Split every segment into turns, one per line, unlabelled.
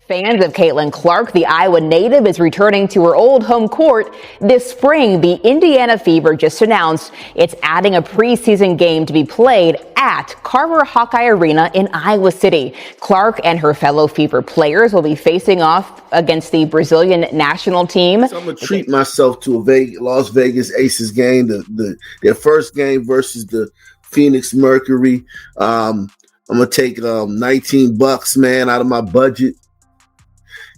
Fans of Caitlin Clark, the Iowa native, is returning to her old home court this spring. The Indiana Fever just announced it's adding a preseason game to be played at Carver Hawkeye Arena in Iowa City. Clark and her fellow Fever players will be facing off against the Brazilian national team.
So I'm going to treat myself to a Las Vegas Aces game, their first game versus the Phoenix Mercury. I'm going to take $19, man, out of my budget.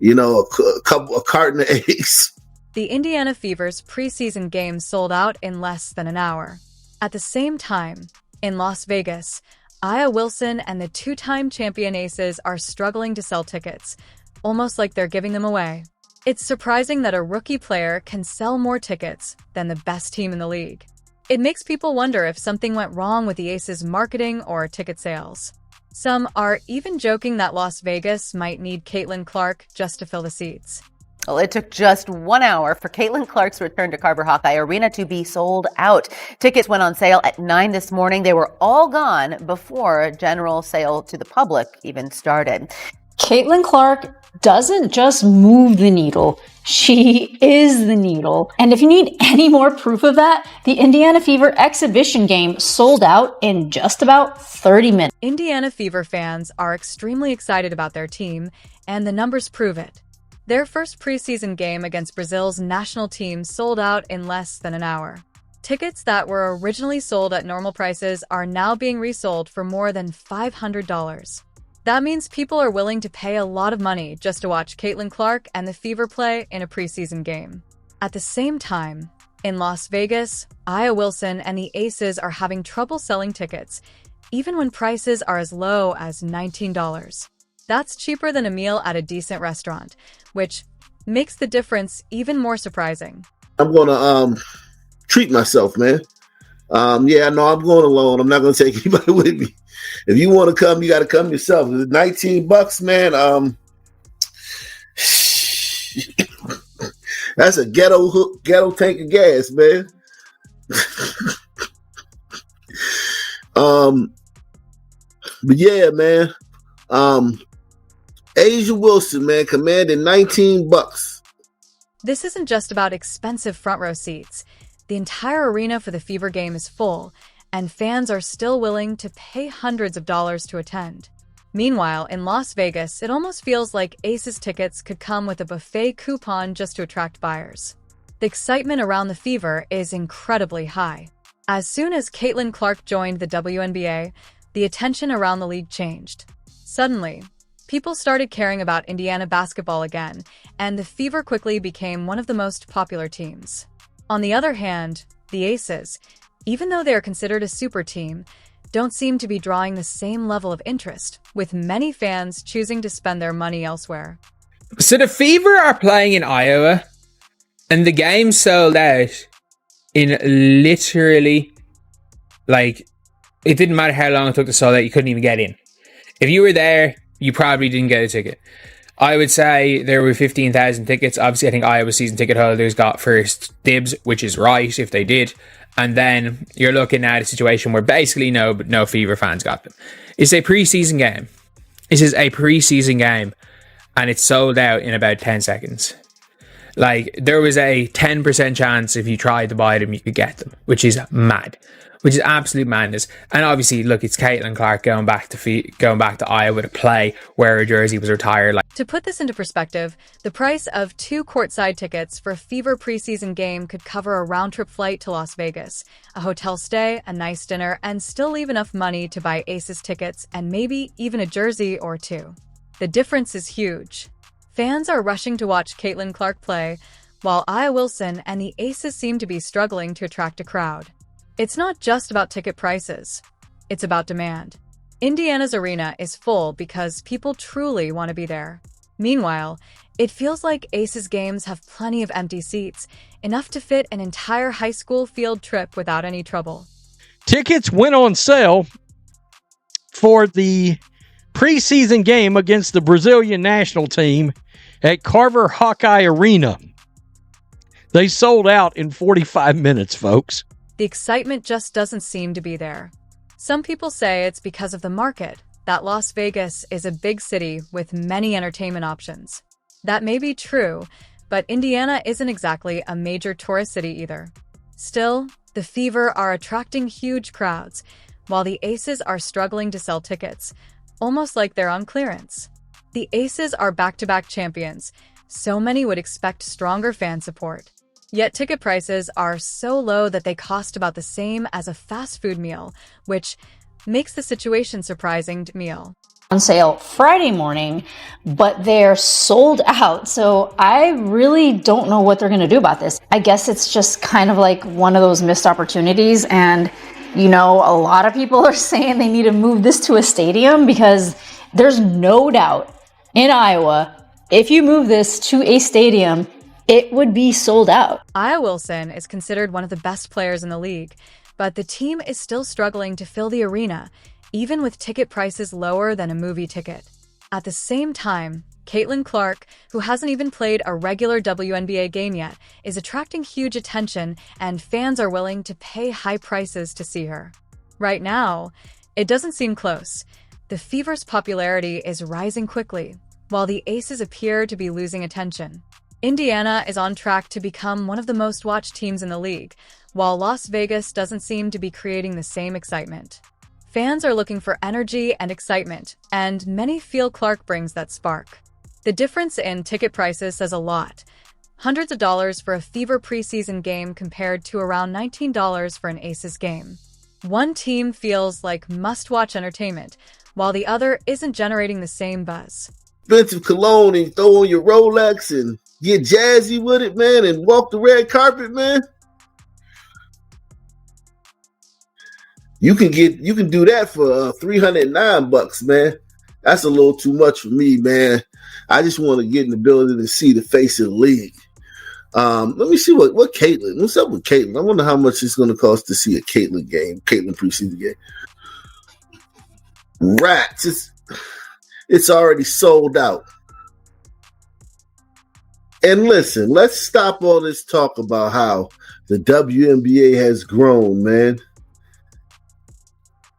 You know, a carton of eggs.
The Indiana Fever's preseason game sold out in less than an hour. At the same time, in Las Vegas, Aya Wilson and the two-time champion Aces are struggling to sell tickets, almost like they're giving them away. It's surprising that a rookie player can sell more tickets than the best team in the league. It makes people wonder if something went wrong with the Aces' marketing or ticket sales. Some are even joking that Las Vegas might need Caitlin Clark just to fill the seats.
Well, it took just 1 hour for Caitlin Clark's return to Carver Hawkeye Arena to be sold out. Tickets went on sale at 9 this morning. They were all gone before general sale to the public even started.
Caitlin Clark doesn't just move the needle. She is the needle. And if you need any more proof of that, the Indiana Fever exhibition game sold out in just about 30 minutes.
Indiana Fever fans are extremely excited about their team, and the numbers prove it. Their first preseason game against Brazil's national team sold out in less than an hour. Tickets that were originally sold at normal prices are now being resold for more than $500. That means people are willing to pay a lot of money just to watch Caitlin Clark and the Fever play in a preseason game. At the same time, in Las Vegas, Aya Wilson and the Aces are having trouble selling tickets, even when prices are as low as $19. That's cheaper than a meal at a decent restaurant, which makes the difference even more surprising.
I'm going to treat myself, man. Yeah, no, I'm going alone. I'm not going to take anybody with me. If you want to come, you got to come yourself. $19, man. That's a ghetto tank of gas, man. But yeah, man. Asia Wilson, man, commanding $19.
This isn't just about expensive front row seats. The entire arena for the Fever game is full, and fans are still willing to pay hundreds of dollars to attend. Meanwhile, in Las Vegas, it almost feels like Aces tickets could come with a buffet coupon just to attract buyers. The excitement around the Fever is incredibly high. As soon as Caitlin Clark joined the WNBA, the attention around the league changed. Suddenly, people started caring about Indiana basketball again, and the Fever quickly became one of the most popular teams. On the other hand, the Aces, even though they are considered a super team, don't seem to be drawing the same level of interest, with many fans choosing to spend their money elsewhere.
So the Fever are playing in Iowa, and the game sold out in literally, like, it didn't matter how long it took to sell out, you couldn't even get in. If you were there, you probably didn't get a ticket. I would say there were 15,000 tickets. Obviously, I think Iowa season ticket holders got first dibs, which is right if they did. And then you're looking at a situation where basically no Fever fans got them. It's a preseason game. This is a preseason game, and it's sold out in about 10 seconds. Like, there was a 10% chance if you tried to buy them, you could get them, which is mad. Which is absolute madness. And obviously, look, it's Caitlin Clark going back to Iowa to play where her jersey was retired.
To put this into perspective, the price of 2 courtside tickets for a Fever preseason game could cover a round-trip flight to Las Vegas, a hotel stay, a nice dinner, and still leave enough money to buy Aces tickets and maybe even a jersey or two. The difference is huge. Fans are rushing to watch Caitlin Clark play, while Aya Wilson and the Aces seem to be struggling to attract a crowd. It's not just about ticket prices. It's about demand. Indiana's arena is full because people truly want to be there. Meanwhile, it feels like Aces games have plenty of empty seats, enough to fit an entire high school field trip without any trouble.
Tickets went on sale for the preseason game against the Brazilian national team at Carver Hawkeye Arena. They sold out in 45 minutes, folks.
The excitement just doesn't seem to be there. Some people say it's because of the market, that Las Vegas is a big city with many entertainment options. That may be true, but Indiana isn't exactly a major tourist city either. Still, the Fever are attracting huge crowds, while the Aces are struggling to sell tickets, almost like they're on clearance. The Aces are back-to-back champions, so many would expect stronger fan support. Yet ticket prices are so low that they cost about the same as a fast food meal, which makes the situation surprising to meal.
On sale Friday morning, but they're sold out. So I really don't know what they're going to do about this. I guess it's just kind of like one of those missed opportunities. And, you know, a lot of people are saying they need to move this to a stadium because there's no doubt in Iowa, if you move this to a stadium, it would be sold out.
Aya Wilson is considered one of the best players in the league, but the team is still struggling to fill the arena, even with ticket prices lower than a movie ticket. At the same time, Caitlin Clark, who hasn't even played a regular WNBA game yet, is attracting huge attention, and fans are willing to pay high prices to see her. Right now, it doesn't seem close. The Fever's popularity is rising quickly, while the Aces appear to be losing attention. Indiana is on track to become one of the most watched teams in the league, while Las Vegas doesn't seem to be creating the same excitement. Fans are looking for energy and excitement, and many feel Clark brings that spark. The difference in ticket prices says a lot. Hundreds of dollars for a Fever preseason game compared to around $19 for an Aces game. One team feels like must-watch entertainment, while the other isn't generating the same buzz.
Expensive cologne and throw on your Rolex and get jazzy with it, man, and walk the red carpet, man. You can do that for $309, man. That's a little too much for me, man. I just want to get in the building and see the face of the league. Let me see what Caitlin. What's up with Caitlin? I wonder how much it's going to cost to see a Caitlin preseason game. Rats, it's already sold out. And listen, let's stop all this talk about how the WNBA has grown, man.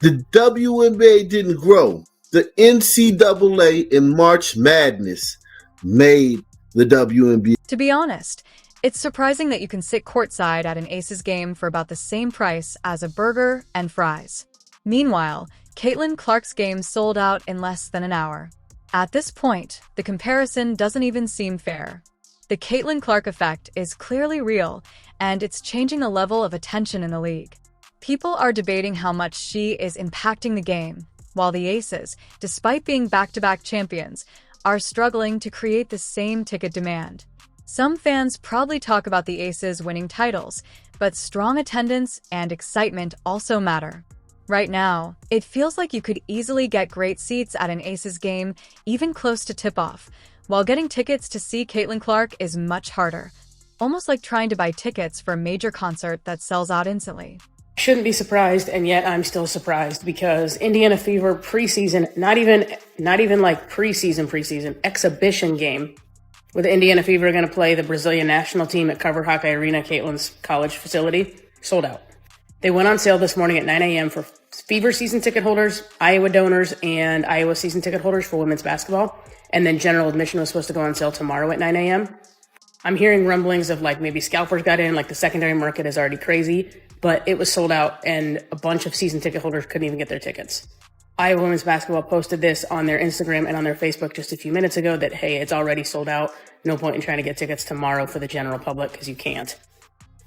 The WNBA didn't grow. The NCAA in March Madness made the WNBA.
To be honest, it's surprising that you can sit courtside at an Aces game for about the same price as a burger and fries. Meanwhile, Caitlin Clark's game sold out in less than an hour. At this point, the comparison doesn't even seem fair. The Caitlin Clark effect is clearly real, and it's changing the level of attention in the league. People are debating how much she is impacting the game, while the Aces, despite being back-to-back champions, are struggling to create the same ticket demand. Some fans proudly talk about the Aces winning titles, but strong attendance and excitement also matter. Right now, it feels like you could easily get great seats at an Aces game, even close to tip-off, while getting tickets to see Caitlin Clark is much harder, almost like trying to buy tickets for a major concert that sells out instantly.
Shouldn't be surprised, and yet I'm still surprised because Indiana Fever preseason, not even like preseason, exhibition game, with the Indiana Fever are going to play the Brazilian national team at Carver Hawkeye Arena, Caitlin's college facility, sold out. They went on sale this morning at 9 a.m. for Fever season ticket holders, Iowa donors, and Iowa season ticket holders for women's basketball. And then general admission was supposed to go on sale tomorrow at 9 a.m. I'm hearing rumblings of like maybe scalpers got in, like the secondary market is already crazy, but it was sold out and a bunch of season ticket holders couldn't even get their tickets. Iowa women's basketball posted this on their Instagram and on their Facebook just a few minutes ago that, hey, it's already sold out. No point in trying to get tickets tomorrow for the general public because you can't.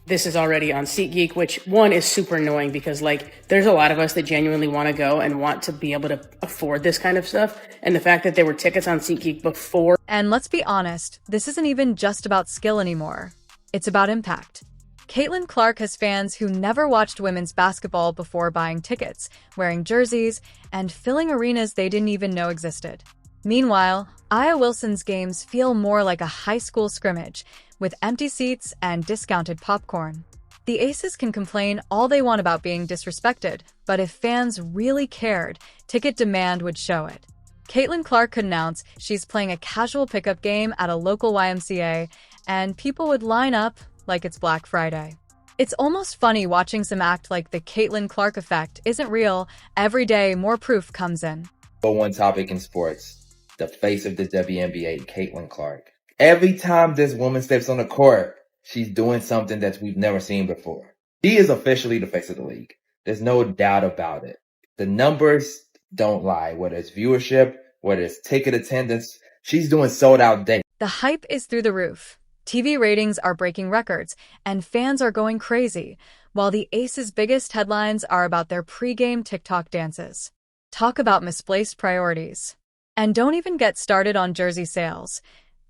This is already on SeatGeek, which one is super annoying because like there's a lot of us that genuinely want to go and want to be able to afford this kind of stuff. And the fact that there were tickets on SeatGeek before.
And let's be honest, this isn't even just about skill anymore. It's about impact. Caitlin Clark has fans who never watched women's basketball before buying tickets, wearing jerseys, and filling arenas they didn't even know existed. Meanwhile, Aya Wilson's games feel more like a high school scrimmage, with empty seats and discounted popcorn. The Aces can complain all they want about being disrespected, but if fans really cared, ticket demand would show it. Caitlin Clark could announce she's playing a casual pickup game at a local YMCA, and people would line up like it's Black Friday. It's almost funny watching some act like the Caitlin Clark effect isn't real. Every day, more proof comes in.
But one topic in sports, the face of the WNBA, Caitlin Clark. Every time this woman steps on the court, she's doing something that we've never seen before. She is officially the face of the league. There's no doubt about it. The numbers don't lie, whether it's viewership, whether it's ticket attendance. She's doing sold out days.
The hype is through the roof. TV ratings are breaking records, and fans are going crazy, while the Aces' biggest headlines are about their pregame TikTok dances. Talk about misplaced priorities. And don't even get started on jersey sales.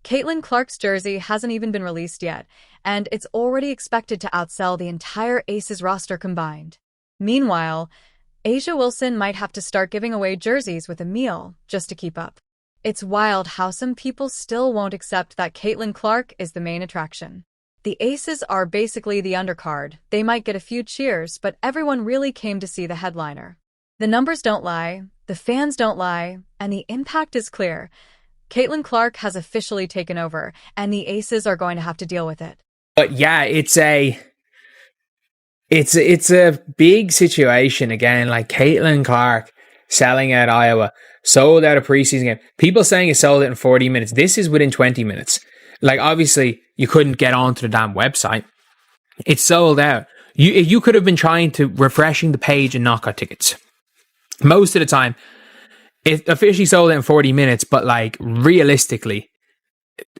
Caitlin Clark's jersey hasn't even been released yet, and it's already expected to outsell the entire Aces roster combined. Meanwhile, A'ja Wilson might have to start giving away jerseys with a meal just to keep up. It's wild how some people still won't accept that Caitlin Clark is the main attraction. The Aces are basically the undercard. They might get a few cheers, but everyone really came to see the headliner. The numbers don't lie, the fans don't lie, and the impact is clear. Caitlin Clark has officially taken over, and the Aces are going to have to deal with it.
But yeah, it's a big situation again. Like Caitlin Clark selling out Iowa, sold out a preseason game. People saying it sold out in 40 minutes. This is within 20 minutes. Like obviously you couldn't get onto the damn website. It's sold out. You could have been trying to refreshing the page and not got tickets. Most of the time, it officially sold out in 40 minutes, but like realistically,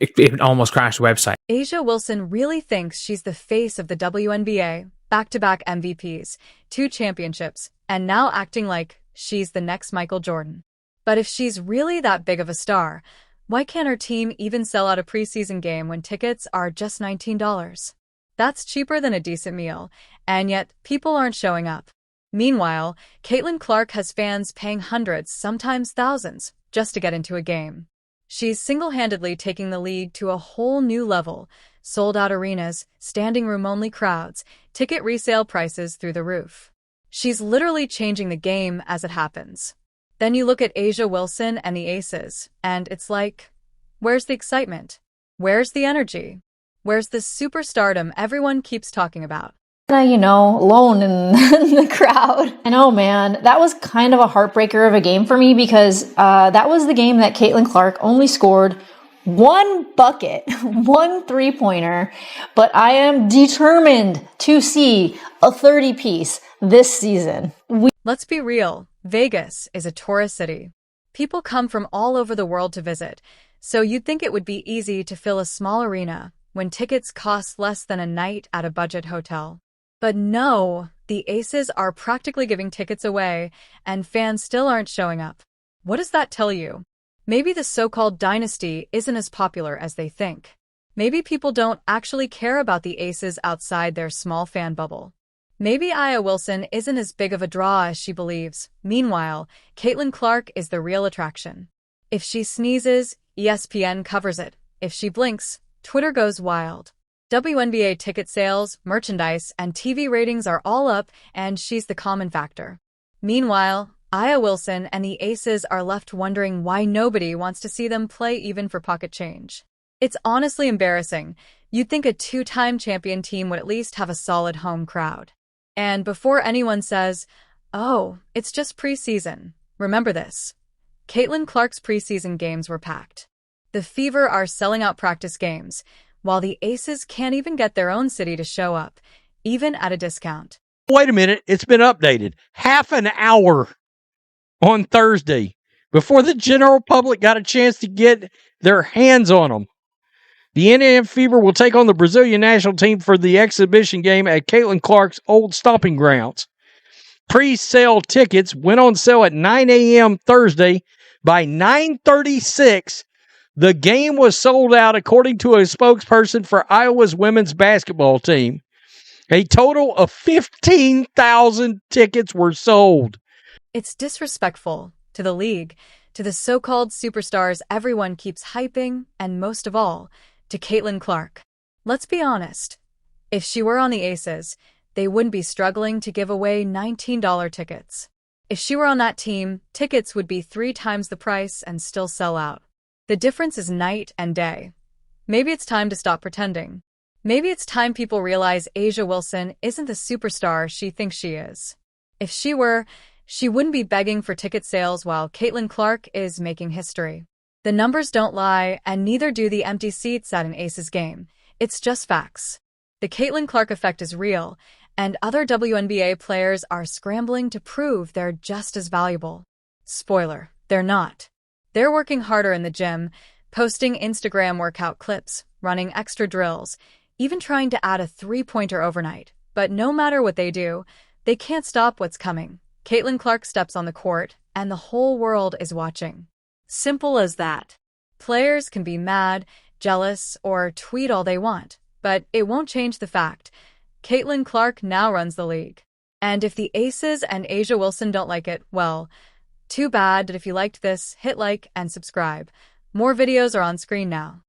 it almost crashed the website.
A'ja Wilson really thinks she's the face of the WNBA, back-to-back MVPs, 2 championships, and now acting like she's the next Michael Jordan. But if she's really that big of a star, why can't her team even sell out a preseason game when tickets are just $19? That's cheaper than a decent meal, and yet people aren't showing up. Meanwhile, Caitlin Clark has fans paying hundreds, sometimes thousands, just to get into a game. She's single-handedly taking the league to a whole new level. Sold-out arenas, standing room-only crowds, ticket resale prices through the roof. She's literally changing the game as it happens. Then you look at A'ja Wilson and the Aces, and it's like, where's the excitement? Where's the energy? Where's the superstardom everyone keeps talking about?
Alone in the crowd. I know, man. That was kind of a heartbreaker of a game for me because that was the game that Caitlin Clark only scored 1 bucket, 1 3-pointer, but I am determined to see a 30-piece this season.
Let's be real. Vegas is a tourist city. People come from all over the world to visit, so you'd think it would be easy to fill a small arena when tickets cost less than a night at a budget hotel. But no, the Aces are practically giving tickets away, and fans still aren't showing up. What does that tell you? Maybe the so-called dynasty isn't as popular as they think. Maybe people don't actually care about the Aces outside their small fan bubble. Maybe A'ja Wilson isn't as big of a draw as she believes. Meanwhile, Caitlin Clark is the real attraction. If she sneezes, ESPN covers it. If she blinks, Twitter goes wild. WNBA ticket sales, merchandise, and TV ratings are all up, and she's the common factor. Meanwhile, A'ja Wilson and the Aces are left wondering why nobody wants to see them play even for pocket change. It's honestly embarrassing. You'd think a 2-time champion team would at least have a solid home crowd. And before anyone says, oh, it's just preseason, remember this. Caitlin Clark's preseason games were packed. The Fever are selling out practice games, while the Aces can't even get their own city to show up, even at a discount.
Wait a minute. It's been updated. Half an hour on Thursday before the general public got a chance to get their hands on them. The Indiana Fever will take on the Brazilian national team for the exhibition game at Caitlin Clark's old stomping grounds. Pre-sale tickets went on sale at 9 a.m. Thursday. By 9:36, the game was sold out, according to a spokesperson for Iowa's women's basketball team. A total of 15,000 tickets were sold.
It's disrespectful to the league, to the so-called superstars everyone keeps hyping, and most of all, to Caitlin Clark. Let's be honest. If she were on the Aces, they wouldn't be struggling to give away $19 tickets. If she were on that team, tickets would be 3 times the price and still sell out. The difference is night and day. Maybe it's time to stop pretending. Maybe it's time people realize A'ja Wilson isn't the superstar she thinks she is. If she were, She wouldn't be begging for ticket sales while Caitlin Clark is making history. The numbers don't lie, and neither do the empty seats at an Aces game. It's just facts. The Caitlin Clark effect is real, and other WNBA players are scrambling to prove they're just as valuable. Spoiler, they're not. They're working harder in the gym, posting Instagram workout clips, running extra drills, even trying to add a three-pointer overnight. But no matter what they do, they can't stop what's coming. Caitlin Clark steps on the court, and the whole world is watching. Simple as that. Players can be mad, jealous, or tweet all they want, but it won't change the fact Caitlin Clark now runs the league. And if the Aces and A'ja Wilson don't like it, well, too bad. But if you liked this, hit like and subscribe. More videos are on screen now.